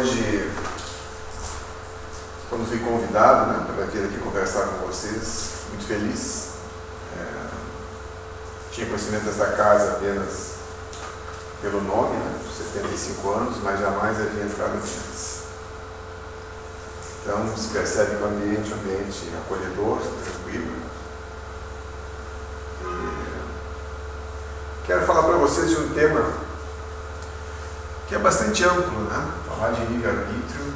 hoje, quando fui convidado, né, para vir aqui conversar com vocês, muito feliz. Tinha conhecimento dessa casa apenas pelo nome, né, 75 anos, mas jamais havia entrado antes. Então se percebe que o ambiente é um ambiente acolhedor, tranquilo. E quero falar para vocês de um tema que é bastante amplo, né? Falar de livre-arbítrio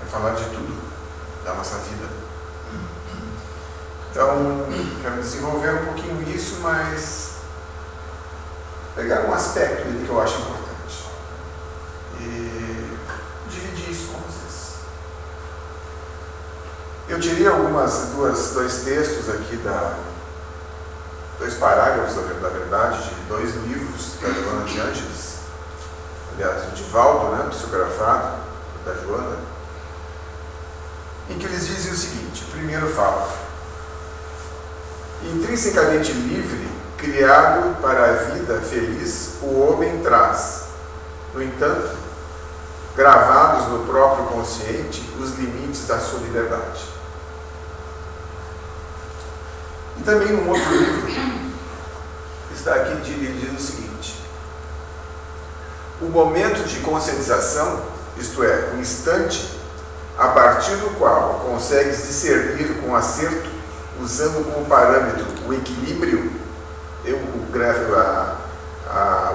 é falar de tudo da nossa vida. Então, quero desenvolver um pouquinho isso, mas pegar um aspecto dele que eu acho importante e dividir isso com vocês. Eu tirei dois textos aqui, dois parágrafos, da verdade, de dois livros da Joana de Ângeles. Aliás, o Divaldo, né, psicografado, da Joana, em que eles dizem o seguinte: primeiro fala, intrinsecamente livre, criado para a vida feliz, o homem traz, no entanto, gravados no próprio consciente, os limites da sua liberdade. E também num outro livro, está aqui, ele diz o seguinte: o momento de conscientização, isto é, o instante a partir do qual consegues discernir com acerto, usando como parâmetro o equilíbrio, o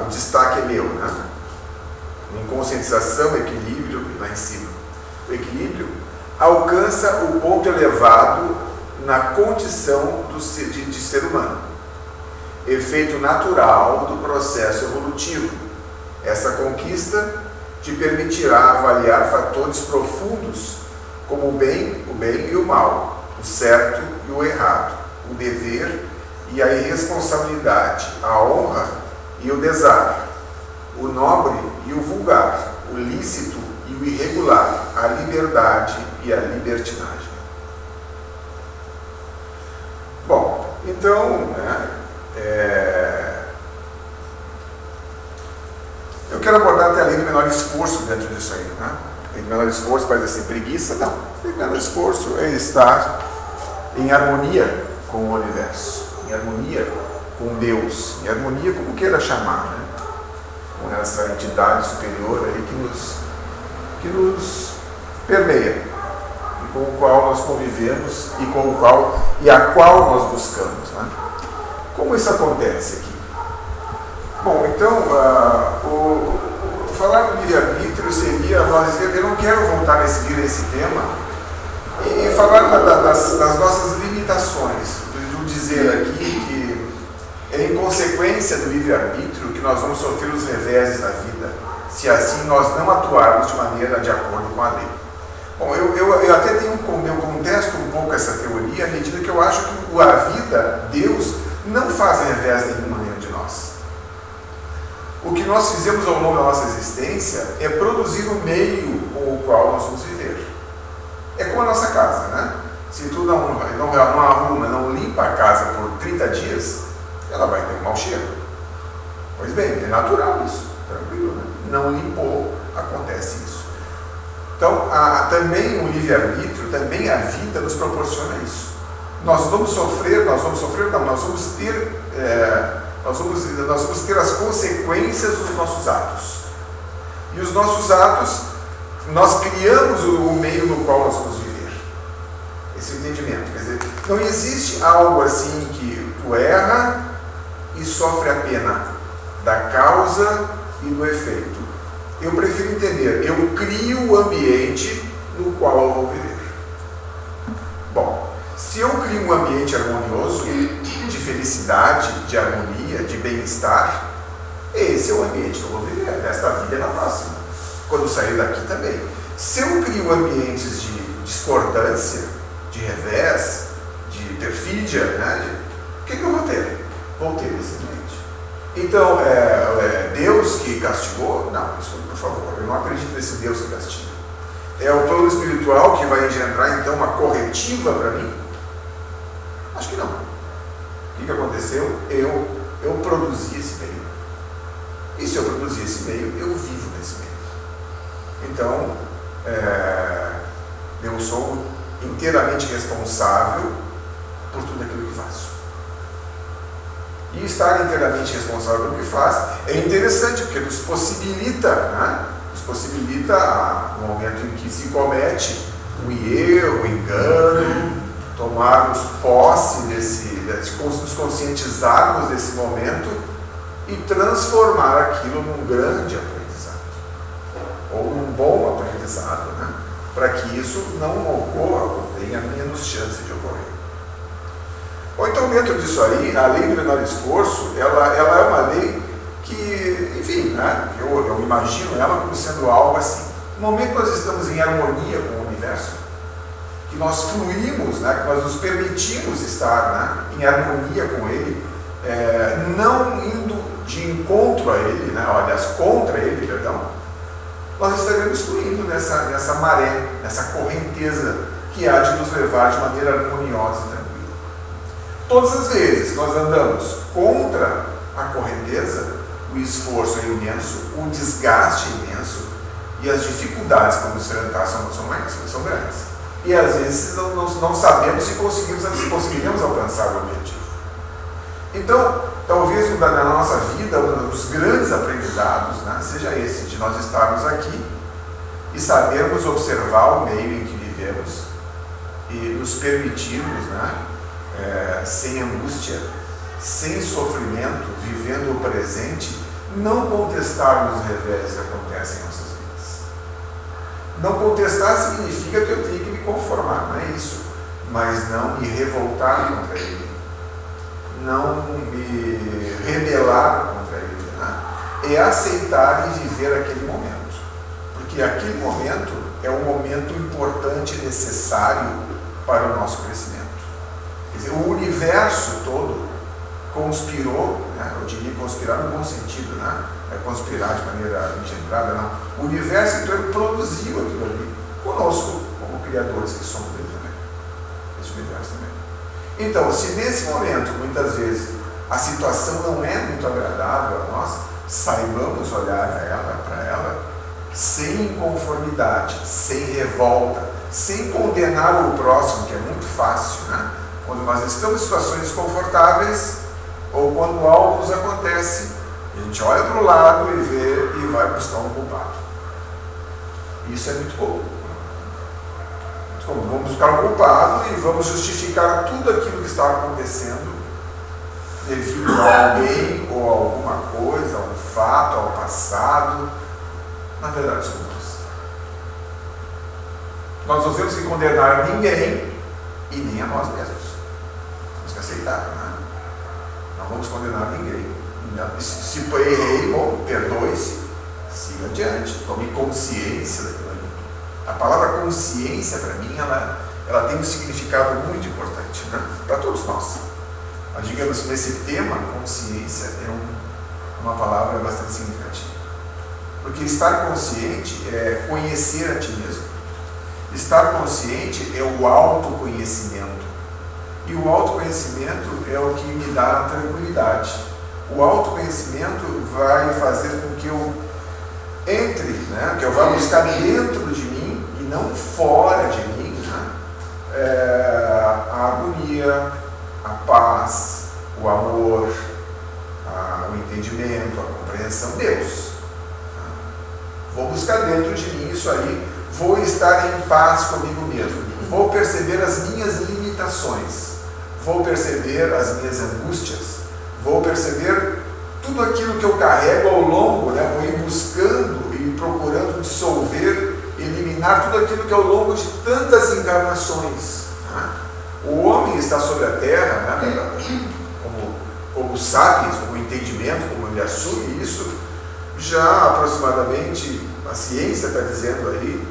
destaque é meu, né? Em conscientização, equilíbrio, lá em cima. O equilíbrio alcança o ponto elevado na condição de ser humano, efeito natural do processo evolutivo. Essa conquista te permitirá avaliar fatores profundos como o bem e o mal, o certo e o errado, o dever e a irresponsabilidade, a honra e o desar, o nobre e o vulgar, o lícito e o irregular, a liberdade e a libertinagem. Bom, então, eu quero abordar até a lei do menor esforço dentro disso aí, né? Lei do menor esforço parece assim, preguiça? Não. Lei do menor esforço é estar em harmonia com o universo, em harmonia com Deus, em harmonia como queira chamar, né? Com essa entidade superior aí que nos permeia, e com o qual nós convivemos e a qual nós buscamos, né? Como isso acontece aqui? Bom, então, falar do livre-arbítrio seria nós dizer, eu não quero voltar nesse tema e falar das nossas limitações, do dizer aqui que é em consequência do livre-arbítrio que nós vamos sofrer os reveses da vida, se assim nós não atuarmos de maneira de acordo com a lei. Bom, eu até eu contesto um pouco essa teoria à medida que eu acho que a vida, Deus, não faz revés nenhuma de nós. O que nós fizemos ao longo da nossa existência é produzir o meio com o qual nós vamos viver. É como a nossa casa, né? Se tu não arruma, não limpa a casa por 30 dias, ela vai ter um mau cheiro. Pois bem, é natural isso, tranquilo, né? Não limpou, acontece isso. Então, também o livre-arbítrio, também a vida nos proporciona isso. Nós vamos ter as consequências dos nossos atos. E os nossos atos, nós criamos o meio no qual nós vamos viver. Esse entendimento. Quer dizer, não existe algo assim que tu erra e sofre a pena da causa e do efeito. Eu prefiro entender, eu crio o ambiente no qual eu vou viver. Bom, se eu crio um ambiente harmonioso, de felicidade, de harmonia, de bem-estar, esse é o ambiente que eu vou viver, nesta vida e na próxima. Quando sair daqui também. Se eu crio ambientes de discordância, de revés, de perfídia, né, o que eu vou ter? Vou ter esse ambiente. Então, Deus que castigou? Não, isso, por favor, eu não acredito nesse Deus que castiga. É o plano espiritual que vai engendrar, então, uma corretiva para mim? Acho que não. O que aconteceu? Eu produzi esse meio. E se eu produzi esse meio, eu vivo nesse meio. Então, eu sou inteiramente responsável por tudo aquilo que faço. E estar inteiramente responsável pelo que faz é interessante, porque nos possibilita, né? Nos possibilita, no momento em que se comete o erro, o engano, tomarmos posse nos conscientizarmos desse momento e transformar aquilo num grande aprendizado, ou num bom aprendizado, né? Para que isso não ocorra ou tenha menos chance de ocorrer. Ou então, dentro disso aí, a lei do menor esforço, ela é uma lei que, enfim, né, eu imagino ela como sendo algo assim. No momento que nós estamos em harmonia com o universo, que nós fluímos, né, que nós nos permitimos estar, né, em harmonia com ele, não indo de encontro a ele, né, aliás, contra ele, perdão, nós estaremos fluindo nessa maré, nessa correnteza que há de nos levar de maneira harmoniosa e tranquila. Todas as vezes que nós andamos contra a correnteza, o esforço é imenso, o desgaste é imenso e as dificuldades para nos enfrentar são grandes. E às vezes não sabemos se conseguiremos alcançar o objetivo. Então, talvez na nossa vida, um dos grandes aprendizados, né, seja esse, de nós estarmos aqui e sabermos observar o meio em que vivemos e nos permitirmos, né, sem angústia, sem sofrimento, vivendo o presente, não contestarmos os revés que acontecem em nossas vidas. Não contestar significa que eu tenho que me conformar, não é isso, mas não me revoltar contra ele, não me rebelar contra ele, né? É aceitar e viver aquele momento, porque aquele momento é um momento importante e necessário para o nosso crescimento. Quer dizer, o universo todo conspirou, né? Eu diria conspirar no bom sentido, né? É conspirar de maneira engendrada, não. O universo então produziu aquilo ali conosco, como criadores que somos dele também, esse universo também. Então, se nesse momento, muitas vezes, a situação não é muito agradável a nós, saibamos olhar para ela sem inconformidade, sem revolta, sem condenar o próximo, que é muito fácil, né? Quando nós estamos em situações desconfortáveis, ou quando algo nos acontece, a gente olha para o lado e vê e vai buscar um culpado. Isso é muito comum. Muito comum. Vamos buscar um culpado e vamos justificar tudo aquilo que está acontecendo devido a alguém ou a alguma coisa, a um fato, ao passado. Na verdade, somos nós. Nós não temos que condenar ninguém e nem a nós mesmos. Temos que aceitar, né? Não vamos condenar ninguém. Se errei, bom, perdoe-se, siga adiante, tome consciência daquilo ali. A palavra consciência, para mim, ela tem um significado muito importante, né? Para todos nós. Mas, digamos que nesse tema, consciência é uma palavra bastante significativa. Porque estar consciente é conhecer a ti mesmo. Estar consciente é o autoconhecimento. E o autoconhecimento é o que me dá tranquilidade. O autoconhecimento vai fazer com que eu entre, né? Que eu vá buscar dentro de mim e não fora de mim, né? A harmonia, a paz, o amor, o entendimento, a compreensão de Deus. Vou buscar dentro de mim isso aí, vou estar em paz comigo mesmo, vou perceber as minhas limitações, vou perceber as minhas angústias, vou perceber tudo aquilo que eu carrego ao longo, né? Vou ir buscando e procurando dissolver, eliminar tudo aquilo que ao longo de tantas encarnações, né? O homem está sobre a terra, né? como sapiens, como entendimento, como ele assume isso, já aproximadamente, a ciência está dizendo aí,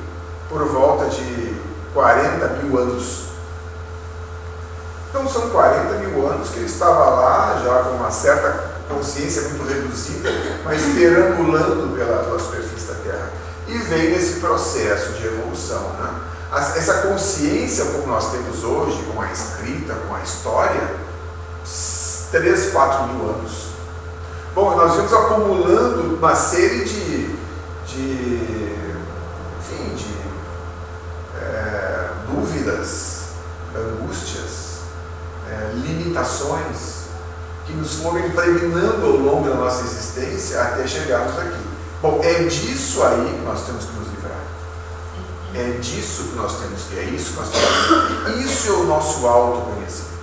por volta de 40 mil anos. Então são 40 mil anos que ele estava lá, já com uma certa consciência muito reduzida, mas perambulando pela superfície da Terra. E veio nesse processo de evolução, né? Essa consciência como nós temos hoje, com a escrita, com a história, 3, 4 mil anos. Bom, nós vamos acumulando uma série de experiência até chegarmos aqui. Bom, é disso aí que nós temos que nos livrar. É disso que nós temos que, é isso que nós temos que. Isso é o nosso autoconhecimento.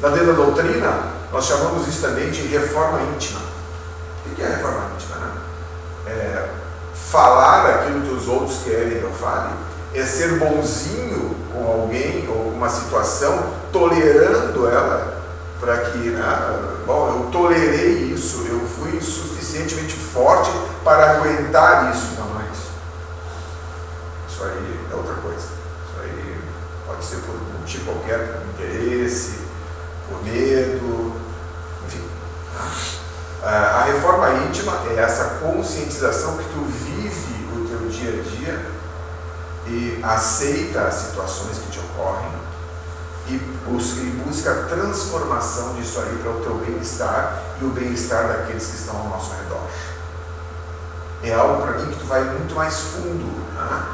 Na dentro da doutrina, nós chamamos isso também de reforma íntima. O que é reforma íntima, né? Falar aquilo que os outros querem que eu fale, é ser bonzinho com alguém ou com uma situação, tolerando ela, para que, bom, eu tolerei isso, eu fui suficientemente forte para aguentar isso. Não é isso. Isso aí é outra coisa. Isso aí pode ser por um motivo qualquer, por interesse, por medo, enfim. A reforma íntima é essa conscientização que tu vive o teu dia a dia e aceita as situações que te ocorrem e busca a transformação disso aí para o teu bem-estar e o bem-estar daqueles que estão ao nosso redor. É algo para mim que tu vai muito mais fundo, né?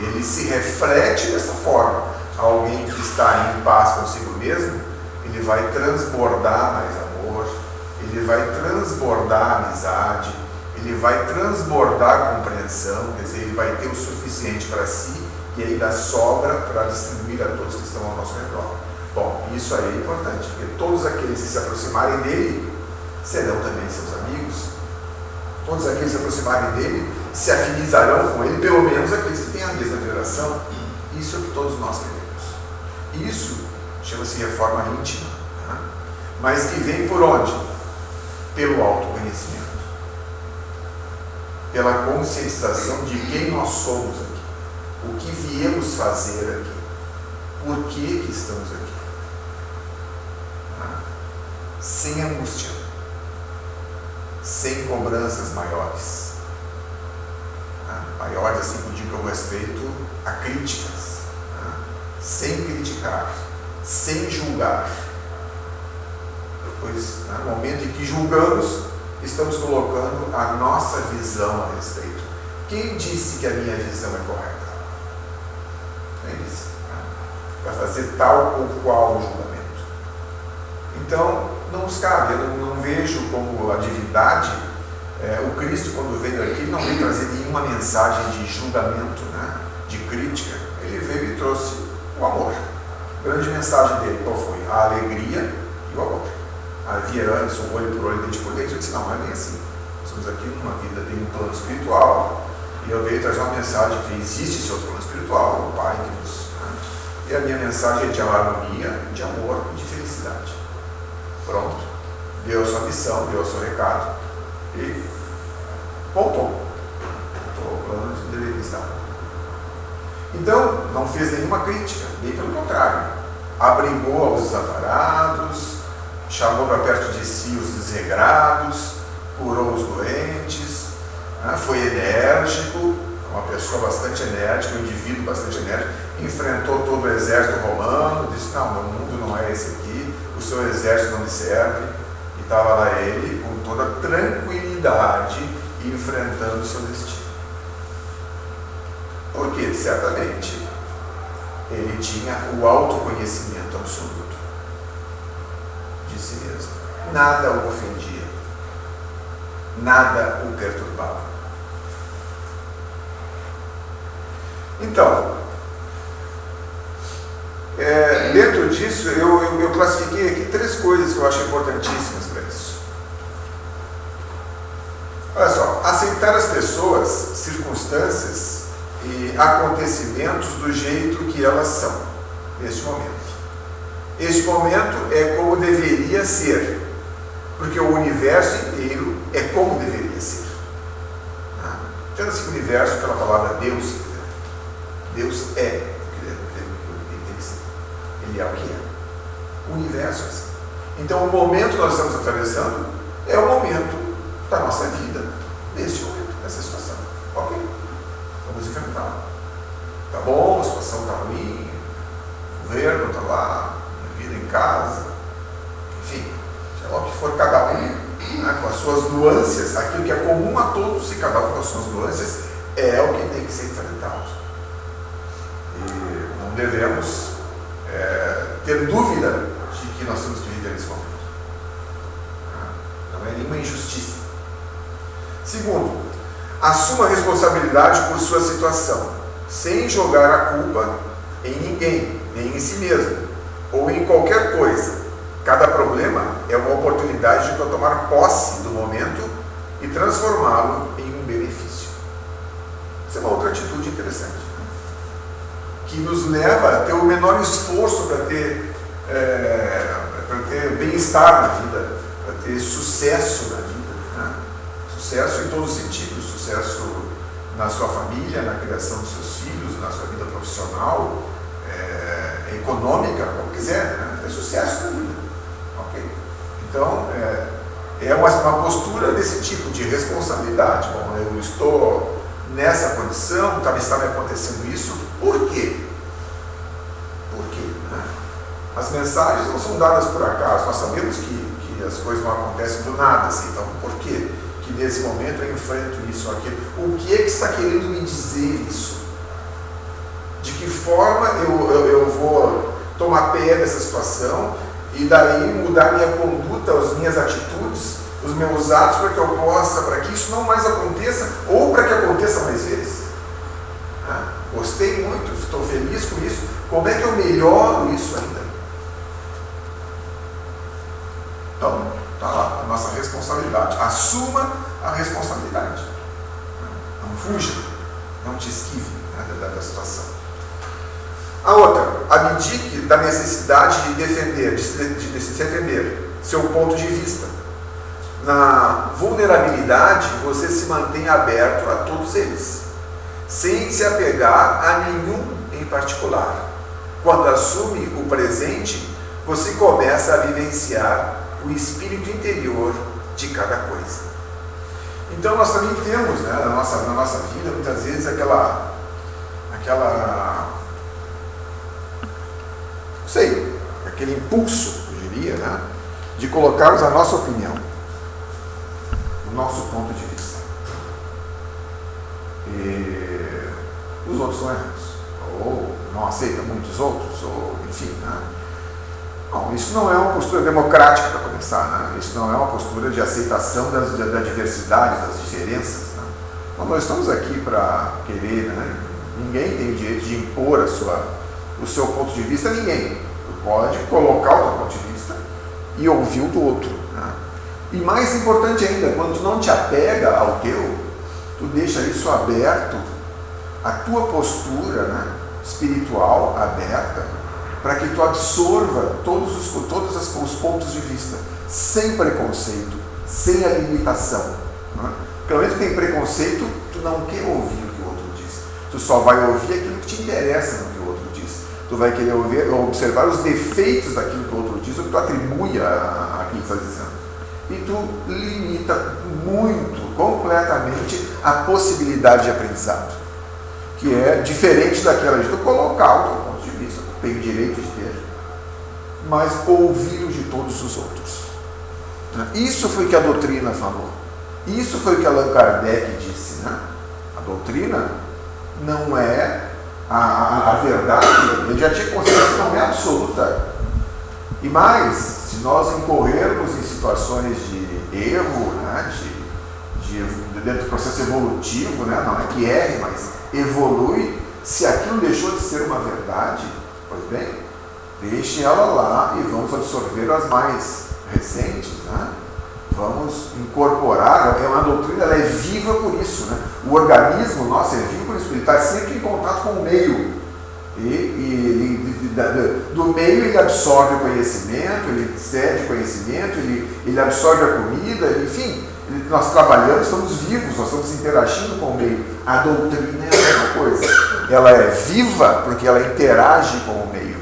Ele se reflete dessa forma. Alguém que está em paz consigo mesmo, ele vai transbordar mais amor, ele vai transbordar amizade, ele vai transbordar compreensão, quer dizer, ele vai ter o suficiente para si e ainda sobra para distribuir a todos que estão ao nosso redor. Bom, isso aí é importante, porque todos aqueles que se aproximarem dele serão também seus amigos. Todos aqueles que se aproximarem dele se afinizarão com ele, pelo menos aqueles que têm a mesma geração. Isso é o que todos nós queremos. Isso chama-se reforma íntima, né? Mas que vem por onde? Pelo autoconhecimento, pela conscientização de quem nós somos aqui, o que viemos fazer aqui, por que estamos aqui, sem angústia, sem cobranças maiores, maiores assim que eu digo com respeito a críticas, sem criticar, sem julgar. Pois, no momento em que julgamos, estamos colocando a nossa visão a respeito. Quem disse que a minha visão é correta? Quem disse? Vai fazer tal ou qual julgamento. Então, não nos cabe, eu não vejo como a divindade, o Cristo, quando veio aqui, não veio trazer nenhuma mensagem de julgamento, né? De crítica. Ele veio e trouxe o amor. A grande mensagem dele, qual foi? A alegria e o amor. Havia antes um olho por olho, dente por dente. Eu disse, não é bem assim. Estamos aqui numa vida, tem um plano espiritual, e eu veio trazer uma mensagem que existe esse outro plano espiritual, o Pai que nos... E a minha mensagem é de harmonia, de amor e de felicidade. Pronto. Deu a sua missão, deu o seu recado, e voltou. Voltou ao plano de deveria estar. Então, não fez nenhuma crítica, bem pelo contrário. Abrigou aos desamparados, chamou para perto de si os desregrados, curou os doentes, foi enérgico, uma pessoa bastante enérgica, um indivíduo bastante enérgico, enfrentou todo o exército romano, disse, não, meu mundo não é esse aqui, o seu exército não me serve, e estava lá ele com toda tranquilidade, enfrentando o seu destino. Porque, certamente, ele tinha o autoconhecimento absoluto de si mesmo. Nada o ofendia, nada o perturbava. Então, dentro disso, eu classifiquei aqui 3 coisas que eu acho importantíssimas para isso. Olha só, aceitar as pessoas, circunstâncias e acontecimentos do jeito que elas são, neste momento. Este momento é como deveria ser, porque o universo inteiro é como deveria ser. Chama-se universo pela palavra Deus. Deus é o que ele tem que ser. Ele é o que é. O universo é assim. Então, o momento que nós estamos atravessando é o momento da nossa vida, neste momento, nessa situação. Ok? Vamos enfrentar. Tá bom, a situação está ruim, o governo está lá, minha vida em casa, enfim, seja lá o que for cada um, né, com as suas nuances, aquilo que é comum a todos e cada um com as suas nuances, é o que tem que ser enfrentado. E não devemos ter dúvida de que nós temos que viver nesse momento. Não é nenhuma injustiça. Segundo, assuma a responsabilidade por sua situação, sem jogar a culpa em ninguém, nem em si mesmo, ou em qualquer coisa. Cada problema é uma oportunidade de tomar posse do momento e transformá-lo em um benefício. Isso é uma outra atitude interessante, que nos leva a ter o menor esforço para ter bem-estar na vida, para ter sucesso na vida, né? Sucesso em todos os sentidos, sucesso na sua família, na criação dos seus filhos, na sua vida profissional, econômica, como quiser, né? É sucesso na vida. Okay? Então, é uma postura desse tipo de responsabilidade. Bom, eu estou nessa condição, está me acontecendo isso, por quê? Por quê? Né? As mensagens não são dadas por acaso, nós sabemos que as coisas não acontecem do nada, assim, então por quê? Que nesse momento eu enfrento isso ou aquilo. O que é que está querendo me dizer isso? De que forma eu vou tomar pé dessa situação e daí mudar minha conduta, as minhas atitudes, os meus atos para que isso não mais aconteça ou para que aconteça mais vezes? Gostei muito, estou feliz com isso. Como é que eu melhoro isso ainda? Então, está lá a nossa responsabilidade. Assuma a responsabilidade. Não fuja, não te esquive, né, da situação. A outra, abdique da necessidade de defender, de se defender seu ponto de vista. Na vulnerabilidade, você se mantém aberto a todos eles, sem se apegar a nenhum em particular. Quando assume o presente, você começa a vivenciar o espírito interior de cada coisa. Então nós também temos, né, na nossa vida, muitas vezes aquela aquele impulso, eu diria, né, de colocarmos a nossa opinião, o nosso ponto de vista. E os outros são errados, ou não aceita muitos outros, ou enfim, né? Bom, isso não é uma postura democrática para começar, né? Isso não é uma postura de aceitação da diversidade, das diferenças, né? Então nós estamos aqui para querer, né? Ninguém tem o direito de impor o seu ponto de vista a ninguém. Tu pode colocar o teu ponto de vista e ouvir o do outro, né? E mais importante ainda, quando tu não te apega ao teu, tu deixa isso aberto, a tua postura, né, espiritual aberta, para que tu absorva todos os pontos de vista, sem preconceito, sem a limitação. Né? Pelo menos tem preconceito, tu não quer ouvir o que o outro diz. Tu só vai ouvir aquilo que te interessa no que o outro diz. Tu vai querer observar os defeitos daquilo que o outro diz, ou que tu atribui àquilo que está dizendo. E tu limita muito, completamente, a possibilidade de aprendizado, que é diferente daquela de tu colocar o teu ponto de vista, tu tem o direito de ter, mas ouvir o de todos os outros. Isso foi o que a doutrina falou. Isso foi o que Allan Kardec disse, né? A doutrina não é a verdade, ele já tinha consciência que não é absoluta. E mais, se nós incorrermos em situações de erro, né, dentro do processo evolutivo, né, não é que erre, mas evolui, se aquilo deixou de ser uma verdade, pois bem, deixe ela lá e vamos absorver as mais recentes, né? Vamos incorporar, é uma doutrina, ela é viva por isso, né? O organismo nosso é vivo por isso, ele está sempre em contato com o meio. Do meio ele absorve o conhecimento, ele cede conhecimento, ele absorve a comida, enfim, nós trabalhamos, estamos vivos, nós estamos interagindo com o meio. A doutrina é a mesma coisa, ela é viva porque ela interage com o meio,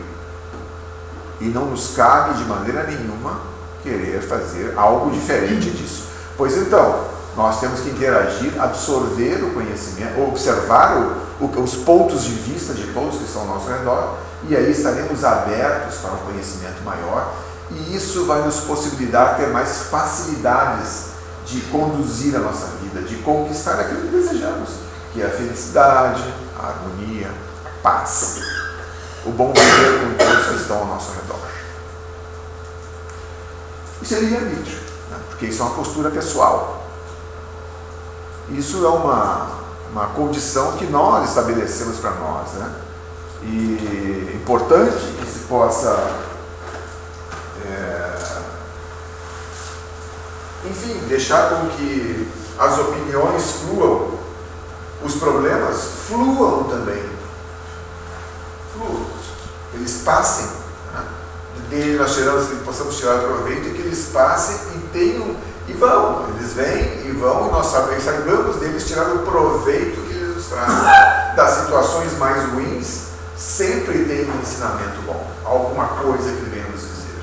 e não nos cabe de maneira nenhuma querer fazer algo diferente disso. Pois então, nós temos que interagir, absorver o conhecimento, observar os pontos de vista de todos que estão ao nosso redor, e aí estaremos abertos para um conhecimento maior, e isso vai nos possibilitar ter mais facilidades de conduzir a nossa vida, de conquistar aquilo que desejamos, que é a felicidade, a harmonia, a paz, o bom viver com todos que estão ao nosso redor. Isso é livre-arbítrio, né? Porque isso é uma postura pessoal. Isso é uma condição que nós estabelecemos para nós, né? E é importante que se possa, enfim, deixar com que as opiniões fluam, os problemas fluam também. Fluam. Eles passem, né? Dele nós possamos tirar proveito e que eles passem e tenham, e vão. Eles vêm e vão e nós saibamos deles tirar o proveito que eles nos trazem. Das situações mais ruins, sempre tem um ensinamento bom, alguma coisa que ele venha nos dizer.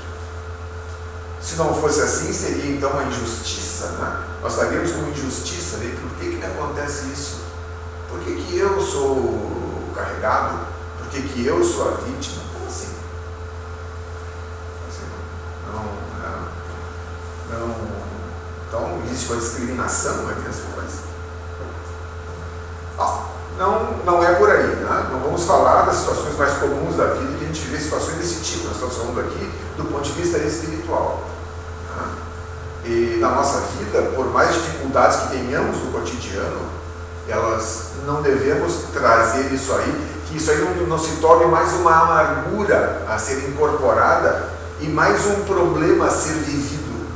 Se não fosse assim, seria então uma injustiça, né? Nós sabemos como injustiça, né? Por que acontece isso? Por que eu sou o carregado? Por que eu sou a vítima? Como assim? Não. Então, existe uma discriminação entre as coisas. Não é por aí, né? Não vamos falar das situações mais comuns da vida, que a gente vê situações desse tipo. Nós estamos falando aqui do ponto de vista espiritual, né? E na nossa vida, por mais dificuldades que tenhamos no cotidiano, elas não devemos trazer isso aí, que isso aí não se torne mais uma amargura a ser incorporada e mais um problema a ser vivido.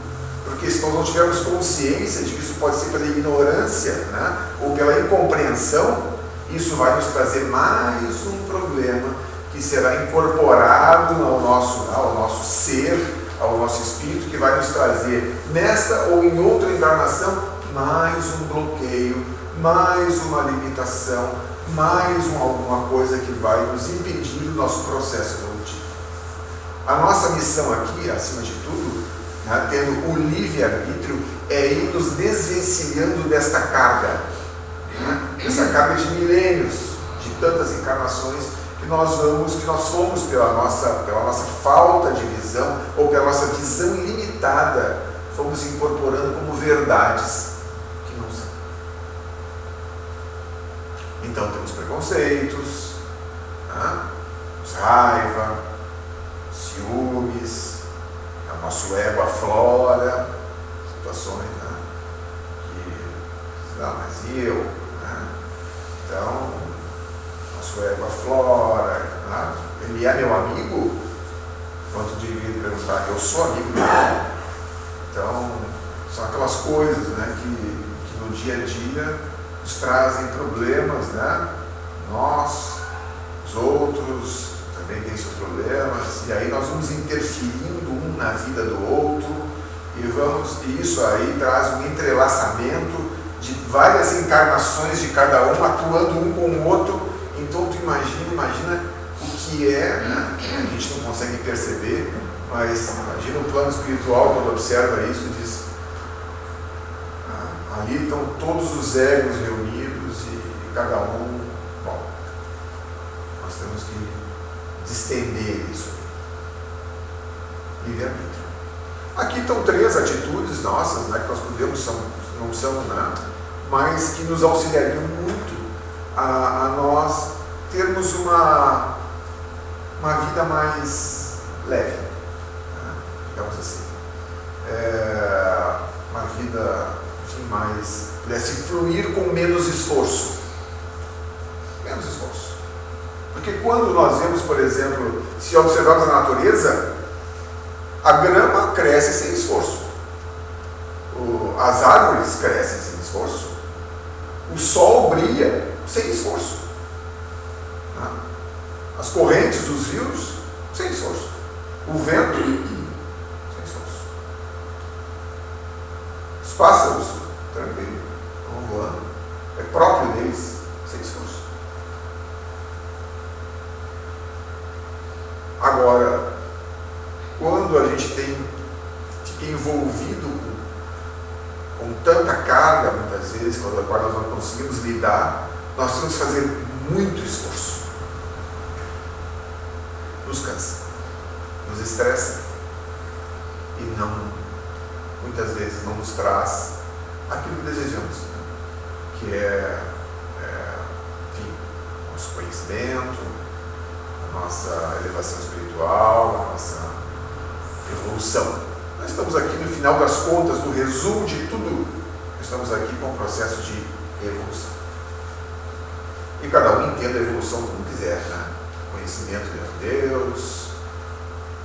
Porque se nós não tivermos consciência de que isso pode ser pela ignorância, né, ou pela incompreensão, isso vai nos trazer mais um problema que será incorporado ao nosso ser, ao nosso espírito, que vai nos trazer nesta ou em outra encarnação mais um bloqueio, mais uma limitação, mais alguma coisa que vai nos impedir do nosso processo evolutivo. A nossa missão aqui, acima de tudo, né, tendo o livre-arbítrio, é ir nos desvencilhando desta carga, né, essa carga de milênios, de tantas encarnações que nós fomos pela nossa falta de visão, ou pela nossa visão limitada, fomos incorporando como verdades que não são. Então temos preconceitos, né, raiva, ciúmes, o nosso ego aflora situações, né, que, não, mas eu, né? Então, nosso ego aflora, né? Ele é meu amigo? Quanto devia perguntar, eu sou amigo dele? Então, são aquelas coisas, né, que no dia a dia nos trazem problemas, né? Nós, os outros, também têm seus problemas, e aí nós vamos interferindo um na vida do outro, e isso aí traz um entrelaçamento de várias encarnações de cada um, atuando um com o outro. Então tu imagina o que é, né? A gente não consegue perceber, mas imagina o plano espiritual quando observa isso e diz, ali estão todos os egos reunidos e cada um, bom, nós temos que distender isso. Livre-arbítrio. Aqui estão 3 atitudes nossas, né, que nós podemos, não são, né, mas que nos auxiliariam muito a nós termos uma vida mais leve, né, digamos assim. Uma vida, enfim, mais, pudesse fluir com menos esforço. Menos esforço. Porque quando nós vemos, por exemplo, se observarmos a natureza, a grama cresce sem esforço. As árvores crescem sem esforço. O sol brilha sem esforço. As correntes dos rios, sem esforço. O vento, sem esforço. Os pássaros, tranquilo, vão voando. É próprio deles, sem esforço. Agora, quando a gente fica envolvido com tanta carga, muitas vezes, com a qual nós não conseguimos lidar, nós temos que fazer muito esforço. Nos cansa, nos estressa e muitas vezes não nos traz aquilo que desejamos, né? Que enfim, nosso conhecimento, a nossa elevação espiritual, a nossa evolução. Nós estamos aqui no final das contas, no resumo de tudo, estamos aqui com o processo de evolução. E cada um entenda a evolução como quiser, né? Conhecimento de Deus,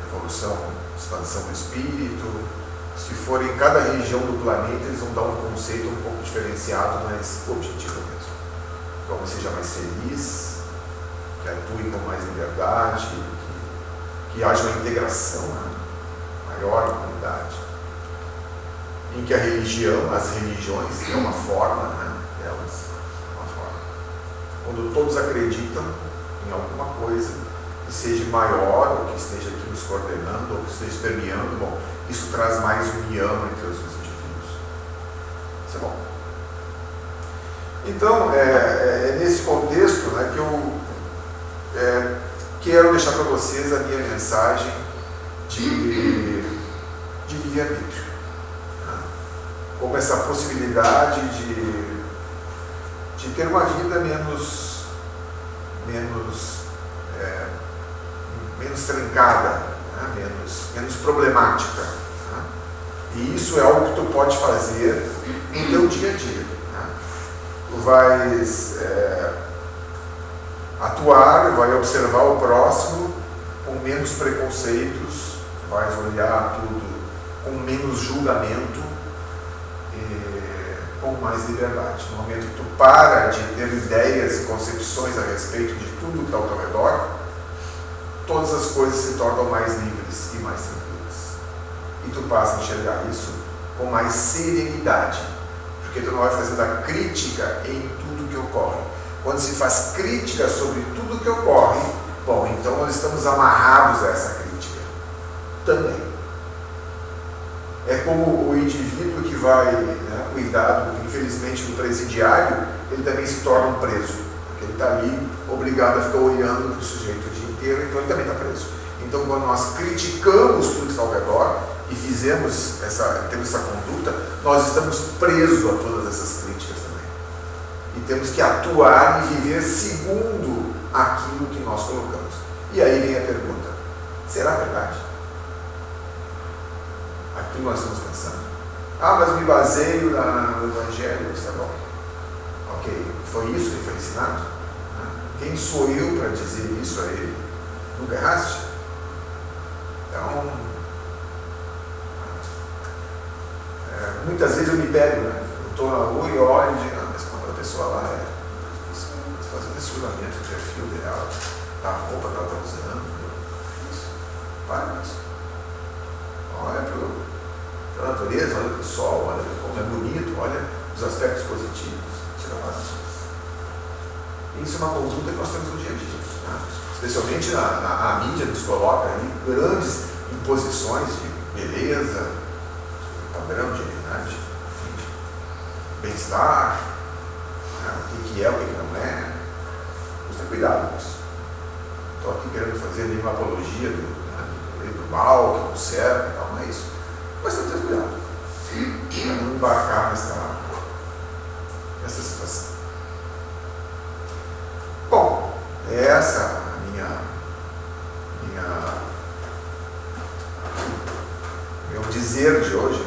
evolução, expansão do espírito. Se for em cada região do planeta, eles vão dar um conceito um pouco diferenciado, mas objetivo mesmo. Que o homem seja mais feliz, que atue com mais liberdade, que haja uma integração, né, maior na comunidade. Em que a religião, as religiões, é uma forma, né, delas, uma forma. Quando todos acreditam em alguma coisa que seja maior, ou que esteja aqui nos coordenando, ou que esteja permeando, bom, isso traz mais união entre os indivíduos. Isso é bom. Então, é nesse contexto, né, que eu quero deixar para vocês a minha mensagem de livre-arbítrio. Né? Como essa possibilidade de ter uma vida menos trancada, né? menos problemática. Né? E isso é algo que tu pode fazer no teu dia a dia. Né? Tu vais atuar, vai observar o próximo com menos preconceitos, vais olhar tudo com menos julgamento e com mais liberdade. No momento que tu para de ter ideias e concepções a respeito de tudo que está ao teu redor, todas as coisas se tornam mais livres e mais tranquilas. E tu passa a enxergar isso com mais serenidade, porque tu não vai fazendo a crítica em tudo que ocorre. Quando se faz crítica sobre tudo que ocorre, bom, então nós estamos amarrados a essa crítica também. É como o indivíduo que vai, né, cuidar, infelizmente, do presidiário, ele também se torna um preso, porque ele está ali obrigado a ficar olhando para o sujeito o dia inteiro, então ele também está preso. Então, quando nós criticamos tudo que está ao redor e temos essa conduta, nós estamos presos a todas essas críticas também. E temos que atuar e viver segundo aquilo que nós colocamos. E aí vem a pergunta: será verdade? Aquilo nós estamos pensando. Ah, mas me baseio no Evangelho, está bom. Ok, foi isso que foi ensinado? Quem sou eu para dizer isso a ele? Nunca erraste? Então, muitas vezes eu me pego, né? Eu estou na rua e olho e digo, mas quando a pessoa lá fazendo esse julgamento do perfil dela, da roupa que ela está usando, isso, para com isso. Olha para a natureza, olha para o sol, olha como é bonito, olha os aspectos positivos, tira a paz. Isso é uma conduta que nós temos no dia a dia. Né? Especialmente a mídia nos coloca aí grandes imposições de beleza, padrão de dignidade, bem-estar, né? O que é, o que não é. Vamos ter cuidado com isso. Estou aqui querendo fazer nenhuma apologia do mal, que não serve, tal, não é isso. Mas temos que ter cuidado para não embarcar nessa situação. Bom, essa a meu dizer de hoje,